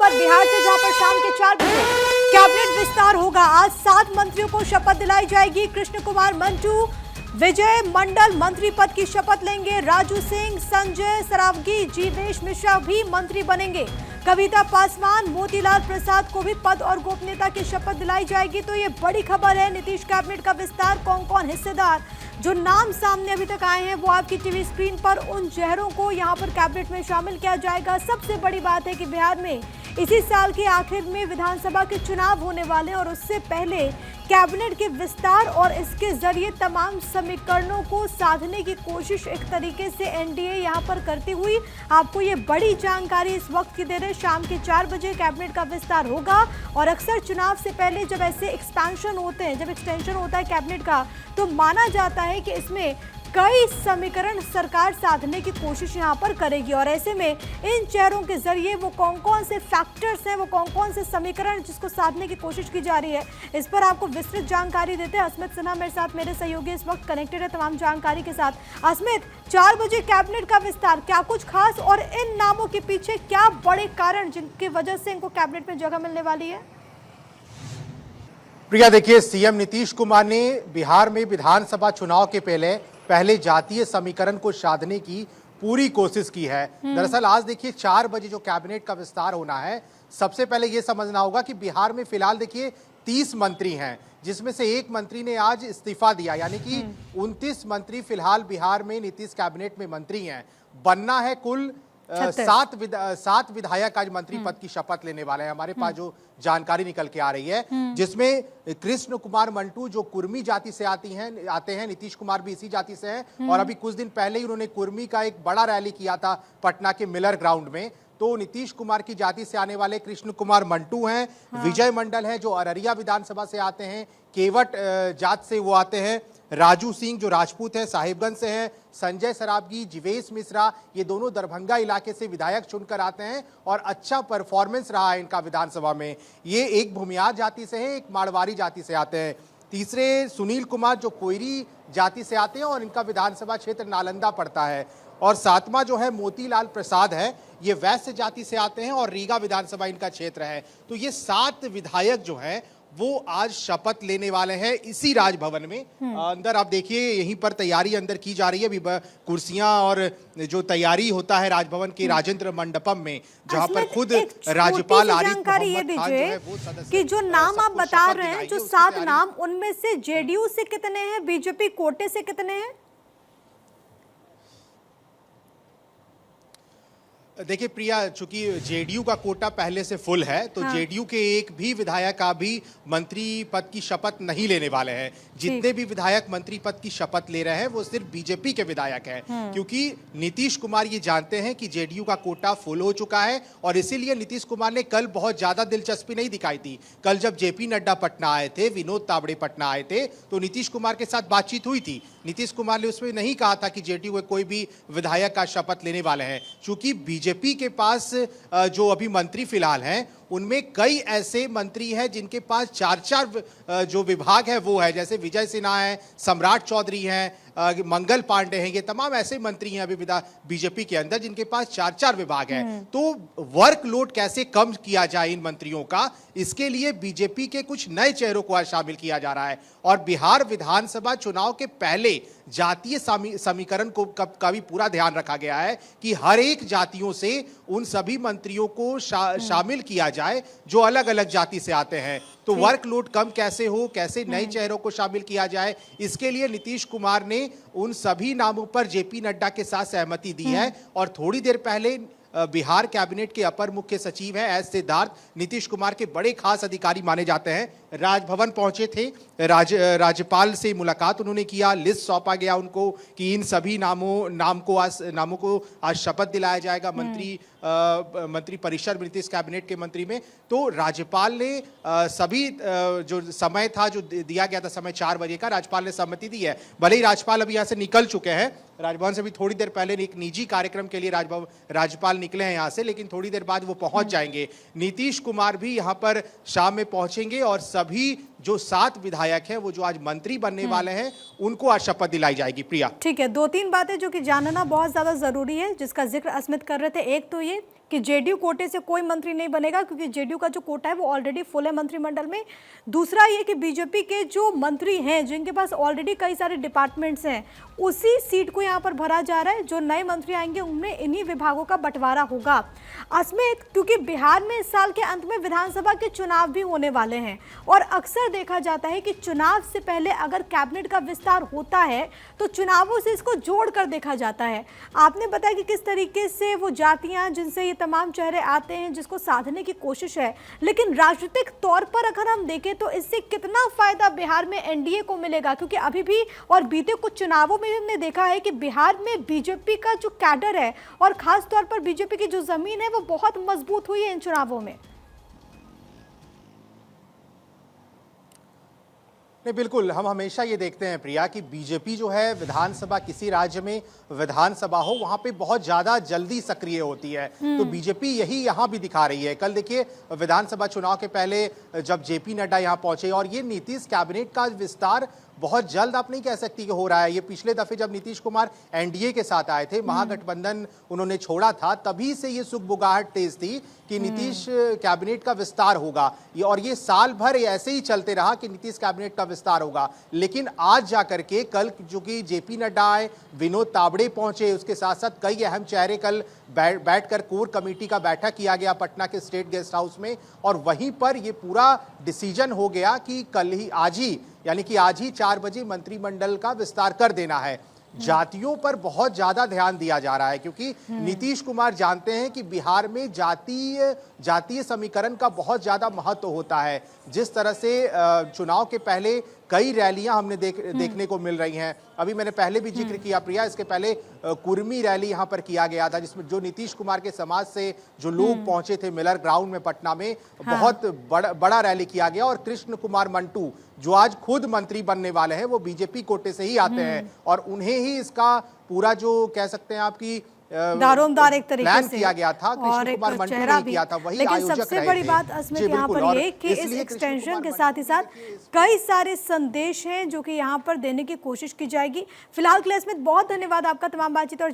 पर बिहार से, जहां पर शाम के 4 बजे कैबिनेट विस्तार होगा। आज 7 मंत्रियों को शपथ दिलाई जाएगी। कृष्ण कुमार मंटू, विजय मंडल मंत्री पद की शपथ लेंगे। राजू सिंह, संजय सरावगी, जीवेश मिश्रा भी मंत्री बनेंगे। कविता पासवान, मोतीलाल प्रसाद को भी पद और गोपनीयता की शपथ दिलाई जाएगी। तो ये बड़ी खबर है। नीतीश कैबिनेट का विस्तार, कौन कौन हिस्सेदार, जो नाम सामने अभी तक आए हैं वो आपकी टीवी स्क्रीन पर, उन चेहरों को यहां पर कैबिनेट में शामिल किया जाएगा। सबसे बड़ी बात है कि बिहार में इसी साल के आखिर में विधानसभा के चुनाव होने वाले हैं और उससे पहले कैबिनेट के विस्तार और इसके जरिए तमाम समीकरणों को साधने की कोशिश एक तरीके से एनडीए यहां पर करती हुई आपको ये बड़ी जानकारी इस वक्त की दे रहे। शाम के 4 बजे कैबिनेट का विस्तार होगा और अक्सर चुनाव से पहले जब ऐसे एक्सपेंशन होते हैं, जब एक्सटेंशन होता है कैबिनेट का, तो माना जाता है कि इसमें कई समीकरण सरकार साधने की कोशिश यहां पर करेगी। और ऐसे में इन चेहरों के जरिए वो कौन कौन से फैक्टर्स हैं, वो कौन कौन से समीकरण जिसको साधने की कोशिश की जा रही है, इस पर आपको विस्तृत जानकारी देते हैं अस्मित सिन्हा मेरे साथ, मेरे सहयोगी इस वक्त कनेक्टेड है तमाम जानकारी के साथ। अस्मित, 4 बजे कैबिनेट का विस्तार, क्या कुछ खास और इन नामों के पीछे क्या बड़े कारण जिनकी वजह से इनको कैबिनेट में जगह मिलने वाली है? प्रिया, देखिए, सीएम नीतीश कुमार ने बिहार में विधानसभा चुनाव के पहले जातीय समीकरण को साधने की पूरी कोशिश की है। दरअसल आज देखिए 4 बजे जो कैबिनेट का विस्तार होना है, सबसे पहले ये समझना होगा कि बिहार में फिलहाल देखिए 30 मंत्री हैं, जिसमें से एक मंत्री ने आज इस्तीफा दिया, यानी कि 29 मंत्री फिलहाल बिहार में नीतीश कैबिनेट में मंत्री हैं। बनना है कुल 7 विधायक आज मंत्री पद की शपथ लेने वाले हैं। हमारे पास जो जानकारी निकल के आ रही है, जिसमें कृष्ण कुमार मंटू जो कुर्मी जाति से आते हैं, नीतीश कुमार भी इसी जाति से हैं और अभी कुछ दिन पहले ही उन्होंने कुर्मी का एक बड़ा रैली किया था पटना के मिलर ग्राउंड में। तो नीतीश कुमार की जाति से आने वाले कृष्ण कुमार मंटू हैं। विजय मंडल हैं जो अररिया विधानसभा से आते हैं, केवट जात से वो आते हैं। राजू सिंह जो राजपूत हैं, साहिबगंज से हैं। संजय सरावगी, जीवेश मिश्रा, ये दोनों दरभंगा इलाके से विधायक चुनकर आते हैं और अच्छा परफॉर्मेंस रहा है इनका विधानसभा में। ये एक भूमियार जाति से है, एक मारवाड़ी जाति से आते हैं। तीसरे सुनील कुमार जो कोयरी जाति से आते हैं और इनका विधानसभा क्षेत्र नालंदा पड़ता है। और 7वां जो है मोतीलाल प्रसाद है, ये वैश्य जाति से आते हैं और रीगा विधानसभा इनका क्षेत्र है। तो ये 7 विधायक जो हैं वो आज शपथ लेने वाले हैं इसी राजभवन में। अंदर आप देखिए, यहीं पर तैयारी अंदर की जा रही है। अभी कुर्सियां और जो तैयारी होता है राजभवन के राजेंद्र मंडपम में, जहां पर खुद राज्यपाल आरिफ मोहम्मद खान जो है वो सदस्य कि जो नाम आप बता रहे हैं, जो 7 नाम, उनमें से जेडीयू से कितने हैं, बीजेपी कोटे से कितने हैं? देखिए प्रिया, चूंकि जेडीयू का कोटा पहले से फुल है, तो जेडीयू के एक भी विधायक अभी मंत्री पद की शपथ नहीं लेने वाले हैं। जितने भी विधायक मंत्री पद की शपथ ले रहे हैं वो सिर्फ बीजेपी के विधायक हैं, क्योंकि नीतीश कुमार ये जानते हैं कि जेडीयू का कोटा फुल हो चुका है। और इसीलिए नीतीश कुमार ने कल बहुत ज्यादा दिलचस्पी नहीं दिखाई थी। कल जब जेपी नड्डा पटना आए थे, विनोद तावड़े पटना आए थे, तो नीतीश कुमार के साथ बातचीत हुई थी। नीतीश कुमार ने उसमें नहीं कहा था कि जेडीयू के कोई भी विधायक का शपथ लेने वाले हैं, क्योंकि बीजेपी के पास जो अभी मंत्री फिलहाल हैं उनमें कई ऐसे मंत्री हैं जिनके पास 4 जो विभाग है वो है। जैसे विजय सिन्हा है, सम्राट चौधरी हैं, मंगल पांडे हैं, ये तमाम ऐसे मंत्री हैं अभी बीजेपी के अंदर जिनके पास 4 विभाग हैं। तो वर्कलोड कैसे कम किया जाए इन मंत्रियों का, इसके लिए बीजेपी के कुछ नए चेहरों को आज शामिल किया जा रहा है। और बिहार विधानसभा चुनाव के पहले जातीय समीकरण को का भी पूरा ध्यान रखा गया है कि हर एक जातियों से उन सभी मंत्रियों को शामिल किया जाए जो अलग अलग जाति से आते हैं। तो वर्कलोड कम कैसे हो, कैसे नए चेहरों को शामिल किया जाए, इसके लिए नीतीश कुमार ने उन सभी नामों पर जेपी नड्डा के साथ सहमति दी है। और थोड़ी देर पहले बिहार कैबिनेट के अपर मुख्य सचिव हैं एस सिद्धार्थ, नीतीश कुमार के बड़े खास अधिकारी माने जाते हैं, राजभवन पहुंचे थे। राज्यपाल से मुलाकात उन्होंने किया, लिस्ट सौंपा गया उनको कि इन सभी नामों को आज शपथ दिलाया जाएगा मंत्री परिषद में, नीतीश कैबिनेट के मंत्री में। तो राज्यपाल ने सभी जो समय था, जो दिया गया था समय 4 बजे का, राज्यपाल ने सहमति दी है। भले ही राज्यपाल अभी यहाँ से निकल चुके हैं, राजभवन से भी थोड़ी देर पहले एक निजी कार्यक्रम के लिए राज्यपाल निकले हैं यहाँ से, लेकिन थोड़ी देर बाद वो पहुंच जाएंगे। नीतीश कुमार भी यहाँ पर शाम में पहुंचेंगे और सभी जो 7 विधायक हैं वो जो आज मंत्री बनने वाले हैं उनको आज शपथ दिलाई जाएगी। प्रिया, ठीक है, 2-3 बातें जो कि जानना बहुत ज्यादा जरूरी है, जिसका जिक्र अस्मित कर रहे थे। एक तो ये कि जेडीयू कोटे से कोई मंत्री नहीं बनेगा, क्योंकि जेडीयू का जो कोटा है वो ऑलरेडी फुल है मंत्रिमंडल में। दूसरा ये कि बीजेपी के जो मंत्री हैं जिनके पास ऑलरेडी कई सारे डिपार्टमेंट्स हैं, उसी सीट को यहाँ पर भरा जा रहा है। जो नए मंत्री आएंगे उनमें इन्हीं विभागों का बंटवारा होगा। असमेत क्योंकि बिहार में इस साल के अंत में विधानसभा के चुनाव भी होने वाले हैं, और अक्सर देखा जाता है कि चुनाव से पहले अगर कैबिनेट का विस्तार होता है तो चुनावों से इसको जोड़कर देखा जाता है। आपने बताया कि किस तरीके से वो जातियां जिनसे ये तमाम चेहरे आते हैं जिसको साधने की कोशिश है, लेकिन राजनीतिक तौर पर अगर हम देखें तो इससे कितना फायदा बिहार में एनडीए को मिलेगा? क्योंकि अभी भी और बीते कुछ चुनावों में हमने देखा है कि बिहार में बीजेपी का जो कैडर है और खास तौर पर बीजेपी की जो जमीन है वो बहुत मजबूत हुई है इन चुनावों में। नहीं, बिल्कुल, हम हमेशा ये देखते हैं प्रिया कि बीजेपी जो है विधानसभा, किसी राज्य में विधानसभा हो वहां पे बहुत ज्यादा जल्दी सक्रिय होती है। तो बीजेपी यही यहां भी दिखा रही है। कल देखिए विधानसभा चुनाव के पहले जब जेपी नड्डा यहां पहुंचे, और ये नीतीश कैबिनेट का विस्तार बहुत जल्द आप नहीं कह सकती कि हो रहा है। ये पिछले दफे जब नीतीश कुमार एनडीए के साथ आए थे, महागठबंधन उन्होंने छोड़ा था, तभी से ये सुगबुगाहट तेज थी कि नीतीश कैबिनेट का विस्तार होगा। और ये साल भर ऐसे ही चलते रहा कि नीतीश कैबिनेट का विस्तार होगा। लेकिन आज जाकर के कल जो कि जेपी नड्डा आए, विनोद तावड़े पहुंचे, उसके साथ साथ कई अहम चेहरे, कल बैठकर कोर कमेटी का बैठक किया गया पटना के स्टेट गेस्ट हाउस में, और वहीं पर ये पूरा डिसीजन हो गया कि कल ही, आज ही, यानी कि आज ही 4 बजे मंत्रिमंडल का विस्तार कर देना है। जातियों पर बहुत ज्यादा ध्यान दिया जा रहा है, क्योंकि नीतीश कुमार जानते हैं कि बिहार में जातीय समीकरण का बहुत ज्यादा महत्व होता है। जिस तरह से चुनाव के पहले कई रैलियां हमने देखने को मिल रही हैं। अभी मैंने पहले भी जिक्र किया प्रिया, इसके पहले कुर्मी रैली यहां पर किया गया था, जिसमें जो नीतीश कुमार के समाज से जो लोग पहुंचे थे मिलर ग्राउंड में पटना में, बहुत बड़ा रैली किया गया। और कृष्ण कुमार मंटू जो आज खुद मंत्री बनने वाले हैं, वो बीजेपी कोटे से ही आते हैं, और उन्हें ही इसका पूरा जो कह सकते हैं आपकी दारोमदार एक तरीके से किया गया था, और एक चेहरा भी किया था, वही लेकिन सबसे बड़ी बात असमित यहाँ पर ये कि इस एक्सटेंशन के साथ ही साथ कई सारे संदेश हैं जो कि यहाँ पर देने की कोशिश की जाएगी। फिलहाल के लिए असमित बहुत धन्यवाद आपका तमाम बातचीत और